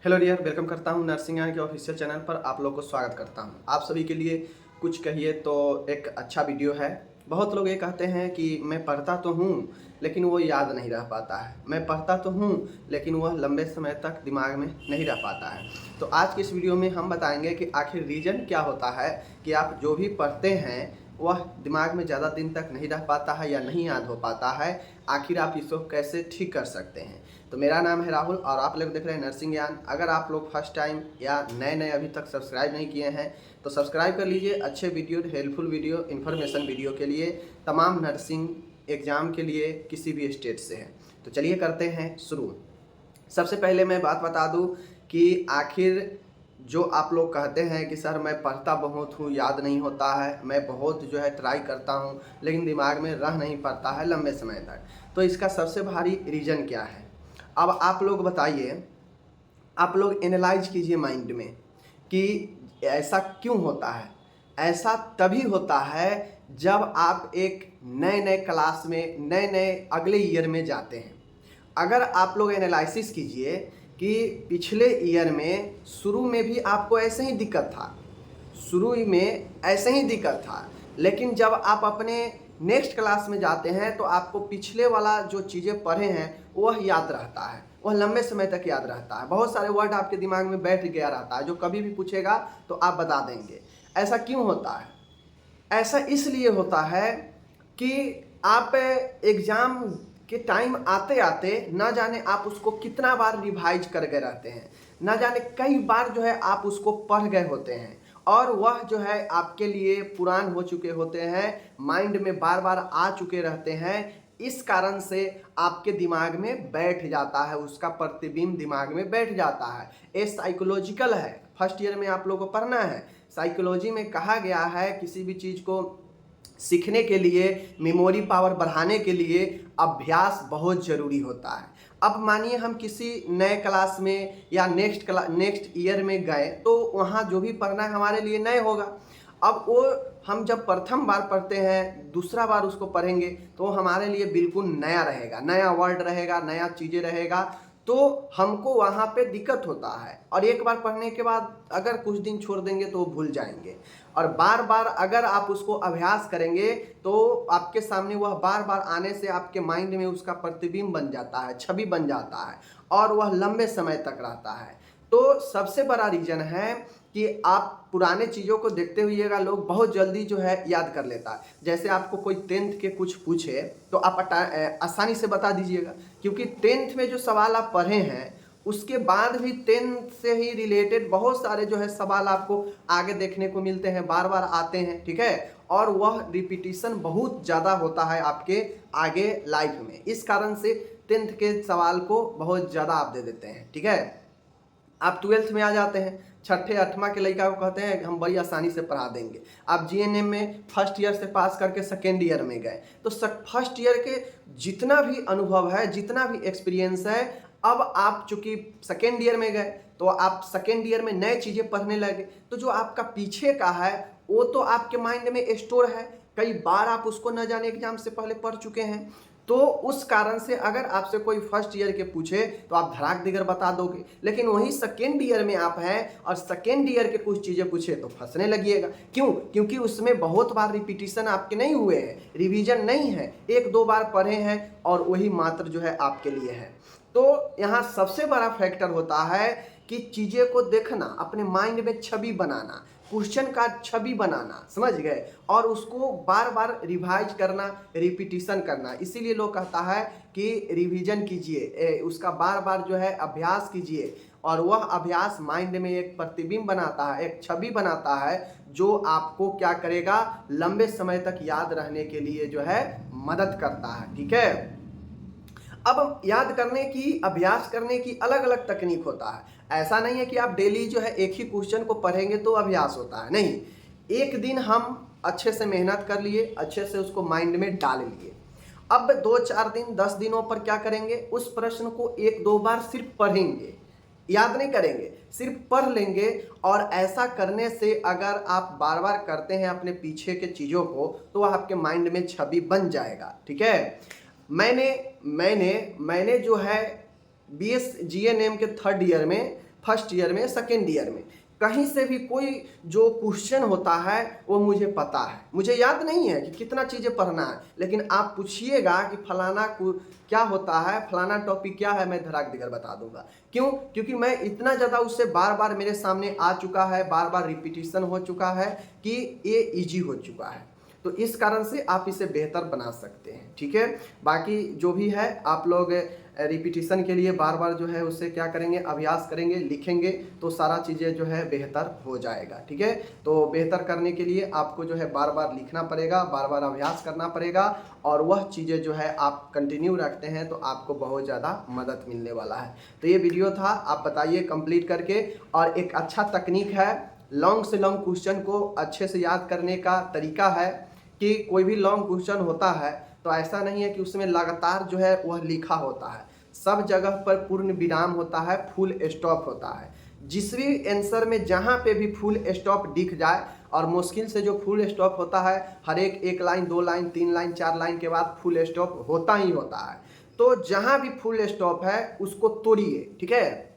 Hello dear, welcome करता हूं nursing ज्ञान के ऑफिशियल चैनल पर। आप लोग को स्वागत करता हूं। आप सभी के लिए कुछ कहिए तो एक अच्छा वीडियो है। बहुत लोग ये कहते हैं कि मैं पढ़ता तो हूं लेकिन वो याद नहीं रह पाता है, मैं पढ़ता तो हूं लेकिन वह लंबे समय तक दिमाग में नहीं रह पाता है। तो आज की इस वीडियो में हम बताएंगे कि आखिर रीज़न क्या होता है कि आप जो भी पढ़ते हैं वह दिमाग में ज़्यादा दिन तक नहीं रह पाता है या नहीं याद हो पाता है। आखिर आप इसको कैसे ठीक कर सकते हैं। तो मेरा नाम है राहुल और आप लोग देख रहे हैं नर्सिंग ज्ञान। अगर आप लोग फर्स्ट टाइम या नए अभी तक सब्सक्राइब नहीं किए हैं तो सब्सक्राइब कर लीजिए। अच्छे video, helpful video, information video के लिए तमाम नर्सिंग एग्ज़ाम के लिए किसी भी स्टेट से है। तो चलिए करते हैं शुरू। सबसे पहले मैं बात बता दूं कि आखिर जो आप लोग कहते हैं कि सर मैं पढ़ता बहुत हूँ, याद नहीं होता है, मैं बहुत जो है ट्राई करता हूँ लेकिन दिमाग में रह नहीं पाता है लंबे समय तक, तो इसका सबसे भारी रीज़न क्या है। अब आप लोग बताइए, आप लोग एनालाइज कीजिए माइंड में कि ऐसा क्यों होता है। ऐसा तभी होता है जब आप एक नए क्लास में नए अगले ईयर में जाते हैं। अगर आप लोग एनालिसिस कीजिए कि पिछले ईयर में शुरू में भी आपको ऐसे ही दिक्कत था, शुरू में ऐसे ही दिक्कत था, लेकिन जब आप अपने नेक्स्ट क्लास में जाते हैं तो आपको पिछले वाला जो चीज़ें पढ़े हैं वह याद रहता है, वह लंबे समय तक याद रहता है। बहुत सारे वर्ड आपके दिमाग में बैठ गया रहता है जो कभी भी पूछेगा तो आप बता देंगे। ऐसा क्यों होता है? ऐसा इसलिए होता है कि आप एग्ज़ाम के टाइम आते आते ना जाने आप उसको कितना बार रिवाइज कर गए रहते हैं, ना जाने कई बार जो है आप उसको पढ़ गए होते हैं और वह जो है आपके लिए पुरान हो चुके होते हैं, माइंड में बार बार आ चुके रहते हैं। इस कारण से आपके दिमाग में बैठ जाता है, उसका प्रतिबिंब दिमाग में बैठ जाता है। ये साइकोलॉजिकल है। फर्स्ट ईयर में आप लोगों को पढ़ना है। साइकोलॉजी में कहा गया है किसी भी चीज़ को सीखने के लिए, मेमोरी पावर बढ़ाने के लिए अभ्यास बहुत ज़रूरी होता है। अब मानिए हम किसी नए क्लास में या नेक्स्ट ईयर में गए तो वहाँ जो भी पढ़ना है हमारे लिए नए होगा। अब वो हम जब प्रथम बार पढ़ते हैं, दूसरा बार उसको पढ़ेंगे तो हमारे लिए बिल्कुल नया रहेगा, नया वर्ड रहेगा, नया चीज़ें रहेगा, तो हमको वहाँ पे दिक्कत होता है। और एक बार पढ़ने के बाद अगर कुछ दिन छोड़ देंगे तो वो भूल जाएंगे, और बार बार अगर आप उसको अभ्यास करेंगे तो आपके सामने वह बार बार आने से आपके माइंड में उसका प्रतिबिंब बन जाता है, छवि बन जाता है और वह लंबे समय तक रहता है। तो सबसे बड़ा रीज़न है कि आप पुराने चीज़ों को देखते हुएगा लोग बहुत जल्दी जो है याद कर लेता है। जैसे आपको कोई 10th के कुछ पूछे तो आप आसानी से बता दीजिएगा, क्योंकि 10th में जो सवाल आप पढ़े हैं उसके बाद भी 10th से ही रिलेटेड बहुत सारे जो है सवाल आपको आगे देखने को मिलते हैं, बार बार आते हैं, ठीक है। और वह रिपीटिशन बहुत ज़्यादा होता है आपके आगे लाइफ में। इस कारण से 10th के सवाल को बहुत ज़्यादा आप दे देते हैं, ठीक है। आप 12th में आ जाते हैं, छठे आठवां के लड़का को कहते हैं हम बड़ी आसानी से पढ़ा देंगे। आप जीएनएम में फर्स्ट ईयर से पास करके सेकेंड ईयर में गए तो फर्स्ट ईयर के जितना भी अनुभव है, जितना भी एक्सपीरियंस है, अब आप चूंकि सेकेंड ईयर में गए तो आप सेकेंड ईयर में नए चीज़ें पढ़ने लगे, तो जो आपका पीछे का है वो तो आपके माइंड में स्टोर है, कई बार आप उसको न जाने एग्जाम से पहले पढ़ चुके हैं। तो उस कारण से अगर आपसे कोई फर्स्ट ईयर के पूछे तो आप धड़ाक दिगर बता दोगे, लेकिन वहीं सेकेंड ईयर में आप हैं और सेकेंड ईयर के कुछ चीज़ें पूछे तो फंसने लगिएगा। क्यों? क्योंकि उसमें बहुत बार रिपीटिशन आपके नहीं हुए हैं, रिवीजन नहीं है, एक दो बार पढ़े हैं और वही मात्र जो है आपके लिए है। तो यहाँ सबसे बड़ा फैक्टर होता है कि चीज़ें को देखना, अपने माइंड में छवि बनाना, क्वेश्चन का छवि बनाना, समझ गए, और उसको बार बार रिवाइज करना, रिपीटिशन करना। इसीलिए लोग कहता है कि रिवीजन कीजिए, उसका बार बार जो है अभ्यास कीजिए, और वह अभ्यास माइंड में एक प्रतिबिंब बनाता है, एक छवि बनाता है जो आपको क्या करेगा, लंबे समय तक याद रहने के लिए जो है मदद करता है, ठीक है। अब याद करने की, अभ्यास करने की अलग अलग तकनीक होता है। ऐसा नहीं है कि आप डेली जो है एक ही क्वेश्चन को पढ़ेंगे तो अभ्यास होता है, नहीं। एक दिन हम अच्छे से मेहनत कर लिए, अच्छे से उसको माइंड में डाल लिए। अब 2-4 दिन, 10 दिनों पर क्या करेंगे, उस प्रश्न को 1-2 बार सिर्फ पढ़ेंगे, याद नहीं करेंगे, सिर्फ पढ़ लेंगे। और ऐसा करने से अगर आप बार बार करते हैं अपने पीछे के चीज़ों को तो वह आपके माइंड में छवि बन जाएगा, ठीक है। मैंने जो है BS GNM के थर्ड ईयर में फर्स्ट ईयर में, सेकेंड ईयर में, कहीं से भी कोई जो क्वेश्चन होता है वो मुझे पता है। मुझे याद नहीं है कि कितना चीज़ें पढ़ना है, लेकिन आप पूछिएगा कि फलाना क्या होता है, फलाना टॉपिक क्या है, मैं धड़ाक दिगर बता दूंगा। क्यों? क्योंकि मैं इतना ज़्यादा उससे बार बार मेरे सामने आ चुका है, बार बार रिपीटिशन हो चुका है कि ये ईजी हो चुका है। तो इस कारण से आप इसे बेहतर बना सकते हैं। ठीक है, बाकी जो भी है आप लोग रिपीटिशन के लिए बार बार जो है उससे क्या करेंगे, अभ्यास करेंगे, लिखेंगे, तो सारा चीज़ें जो है बेहतर हो जाएगा। ठीक है, तो बेहतर करने के लिए आपको जो है बार बार लिखना पड़ेगा, बार बार अभ्यास करना पड़ेगा, और वह चीज़ें जो है आप कंटिन्यू रखते हैं तो आपको बहुत ज़्यादा मदद मिलने वाला है। तो ये वीडियो था, आप बताइए कंप्लीट करके। और एक अच्छा तकनीक है, लॉन्ग से लॉन्ग क्वेश्चन को अच्छे से याद करने का तरीका है कि कोई भी लॉन्ग क्वेश्चन होता है तो ऐसा नहीं है कि उसमें लगातार जो है वह लिखा होता है, सब जगह पर पूर्ण विराम होता है, फुल स्टॉप होता है। जिस भी आंसर में जहाँ पे भी फुल स्टॉप दिख जाए, और मुश्किल से जो फुल स्टॉप होता है हर एक लाइन, 2 लाइन, 3 लाइन, 4 लाइन के बाद फुल स्टॉप होता ही होता है। तो जहाँ भी फुल स्टॉप है उसको तोड़िए। ठीक है,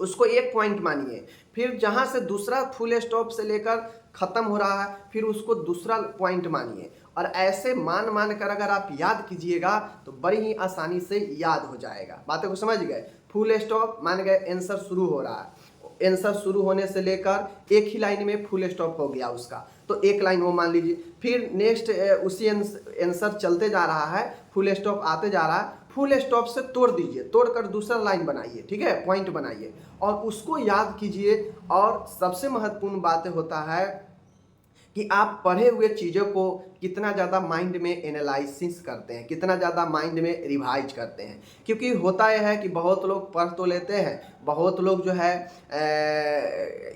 उसको एक पॉइंट मानिए, फिर जहाँ से दूसरा फुल स्टॉप से लेकर ख़त्म हो रहा है फिर उसको दूसरा पॉइंट मानिए, और ऐसे मान कर अगर आप याद कीजिएगा तो बड़ी ही आसानी से याद हो जाएगा। बातों को समझ गए? फुल स्टॉप मान गए, आंसर शुरू हो रहा है, आंसर शुरू होने से लेकर एक ही लाइन में फुल स्टॉप हो गया उसका, तो एक लाइन वो मान लीजिए, फिर नेक्स्ट उसी आंसर चलते जा रहा है, फुल स्टॉप आते जा रहा है, फुल स्टॉप से तोड़ दीजिए, तोड़कर दूसरा लाइन बनाइए। ठीक है, पॉइंट बनाइए और उसको याद कीजिए। और सबसे महत्वपूर्ण बात होता है कि आप पढ़े हुए चीज़ों को कितना ज़्यादा माइंड में एनालिसिस करते हैं, कितना ज़्यादा माइंड में रिवाइज करते हैं। क्योंकि होता यह है कि बहुत लोग पढ़ तो लेते हैं, बहुत लोग जो है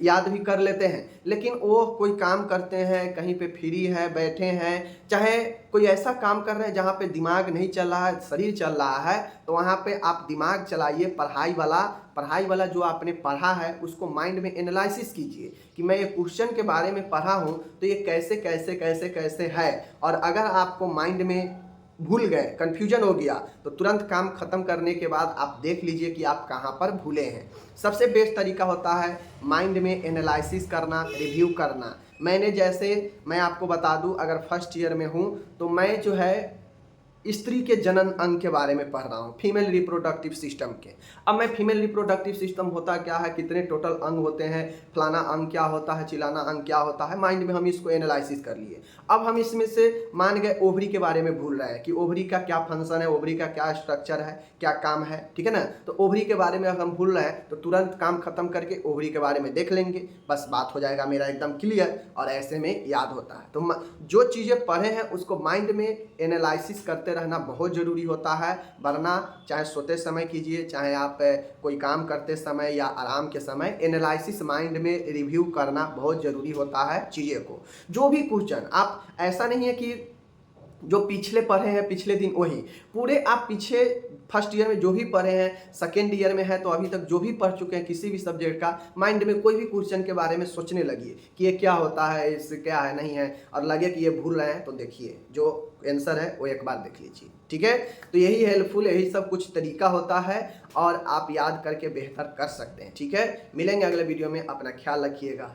याद भी कर लेते हैं, लेकिन वो कोई काम करते हैं, कहीं पे फ्री है, बैठे हैं, चाहे कोई ऐसा काम कर रहे हैं जहाँ पे दिमाग नहीं चल रहा है, शरीर चल रहा है, तो वहाँ पे आप दिमाग चलाइए, पढ़ाई वाला जो आपने पढ़ा है उसको माइंड में एनालिसिस कीजिए कि मैं ये क्वेश्चन के बारे में पढ़ा हूँ तो ये कैसे कैसे कैसे कैसे है। और अगर आपको माइंड में भूल गए, कन्फ्यूजन हो गया, तो तुरंत काम खत्म करने के बाद आप देख लीजिए कि आप कहाँ पर भूले हैं। सबसे बेस्ट तरीका होता है माइंड में एनालिसिस करना, रिव्यू करना। मैं आपको बता दूं, अगर फर्स्ट ईयर में हूँ तो मैं जो है स्त्री के जनन अंग के बारे में पढ़ रहा हूँ, फीमेल रिप्रोडक्टिव सिस्टम के। अब मैं फीमेल रिप्रोडक्टिव सिस्टम होता क्या है, कितने टोटल अंग होते हैं, फलाना अंग क्या होता है, चिलाना अंग क्या होता है, माइंड में हम इसको एनालिसिस कर लिए। अब हम इसमें से मान गए ओवरी के बारे में भूल रहे हैं कि ओवरी का क्या फंक्शन है, ओवरी का क्या स्ट्रक्चर है, क्या काम है। ठीक है ना, तो ओवरी के बारे में अगर हम भूल रहे हैं तो तुरंत काम खत्म करके ओवरी के बारे में देख लेंगे, बस बात हो जाएगा मेरा एकदम क्लियर, और ऐसे में याद होता है। तो जो चीज़ें पढ़े हैं उसको माइंड में एनालिसिस करते रहना बहुत ज़रूरी होता है, वरना चाहे सोते समय कीजिए, चाहे आप कोई काम करते समय या आराम के समय, एनालिसिस माइंड में रिव्यू करना बहुत ज़रूरी होता है चीज़ें को। जो भी क्वेश्चन, आप ऐसा नहीं है कि जो पिछले पढ़े हैं पिछले दिन वही पूरे, आप पीछे फर्स्ट ईयर में जो भी पढ़े हैं, सेकेंड ईयर में है तो अभी तक जो भी पढ़ चुके हैं किसी भी सब्जेक्ट का, माइंड में कोई भी क्वेश्चन के बारे में सोचने लगिए कि ये क्या होता है, इससे क्या है, नहीं है, और लगे कि ये भूल रहे हैं तो देखिए जो आंसर है वो एक बार देख लीजिए। ठीक है, तो यही हेल्पफुल, यही सब कुछ तरीका होता है और आप याद करके बेहतर कर सकते हैं। ठीक है, मिलेंगे अगले वीडियो में, अपना ख्याल रखिएगा।